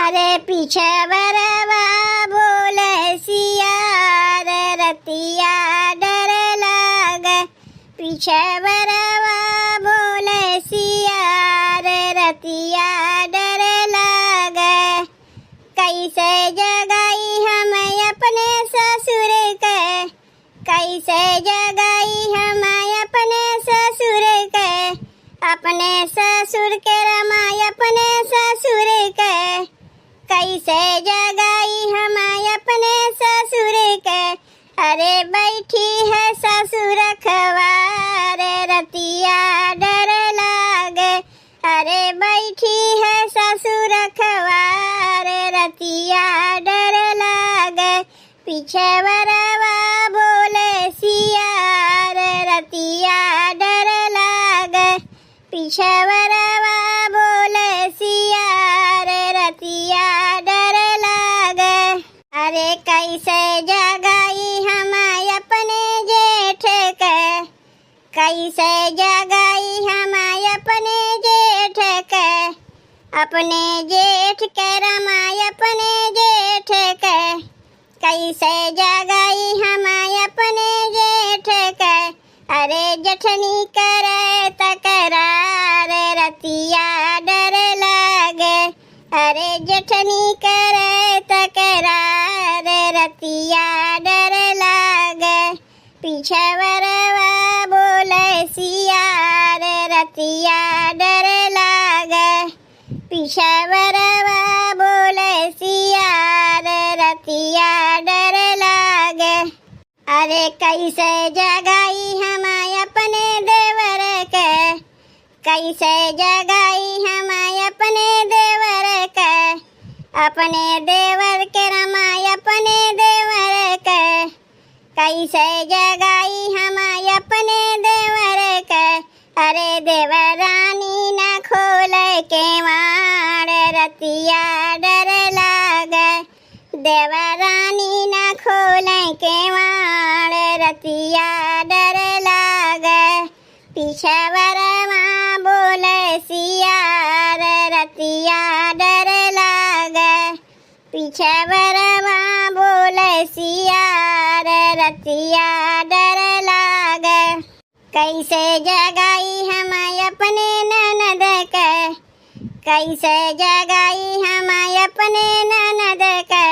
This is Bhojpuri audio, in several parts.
अरे पीछे बरवा बोले सिया रे रतिया डर लागे। पीछे बरवा बोले सिया रे रतिया डर लागे। कैसे जगाई हम अपने ससुर के, कैसे जगाई हम अपने ससुर के। अपने ससुर के रमाई अपने ससुर के, कैसे जगाई हम अपने ससुर के। अरे बैठी है ससुर खवारे रतिया डर लागे। अरे बैठी है ससुर खवारे रतिया डर लागे। पीछे बरवा बोले सिया रे रतिया डर लागे। पीछे बरवा बोले सिया रे रतिया डर लागे। अरे कैसे जगाई हम अपने जेठ के, कैसे जगाई हम अपने जेठ के। अपने जेठ के रमाई अपने जेठ के, कैसे जगाई हम अपने जेठ के। अरे जठनी करे तकरार रतिया डर लागे। अरे जठनी करे तकरार रतिया डर लागे। पीछे बरवा बोले सिया रे रतिया डर लागे। पीछे बरवा बोले सिया रे रतिया डर लागे। अरे कैसे जगाई हम अपने देवर के, कैसे जगाई हम अपने देवर के। अपने देवर के रमाई अपने देवर के, कैसे जगाई हम अपने देवर के। अरे देवरानी न खोले के मार रतिया डर लागे। देवरानी न खोले के मार रतिया डर लागे। पीछे बरवा बोले सिया रे रतिया डर लागे। पीछे बरवा बोले सिया रे रतिया डर लागे। कैसे जगाई हम अपने ननद के, कैसे जगाई हम अपने ननद के।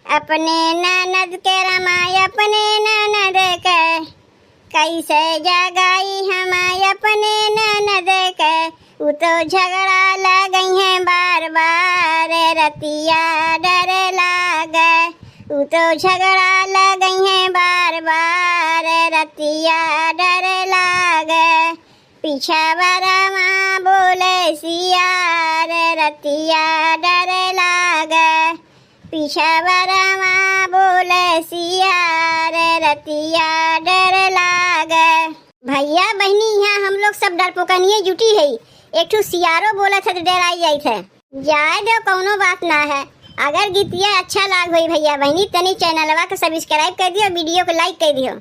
अपने ननद के रमाई अपने ननद के, कैसे जगाई हम अपने ननद के। वो तो झगड़ा लगई है बार बार रतिया डर लागे। वो तो झगड़ा लगई है बार बार रतिया डर लागे। पीछे बरवा बोले सिया रे रतिया डर लागे। पीछे बरवा बोले सिया रे रतिया डर लागे। भैया बहनी यहाँ हम लोग सब डरपोकनिए जुटी है। एक ठो सियारो बोला था तो डराई जाई थे। जाए दो कौनो बात ना है। अगर गीतिया अच्छा लाग होई भैया बहनी तनी चैनलवा को सब्सक्राइब कर दियो, वीडियो को लाइक कर दियो।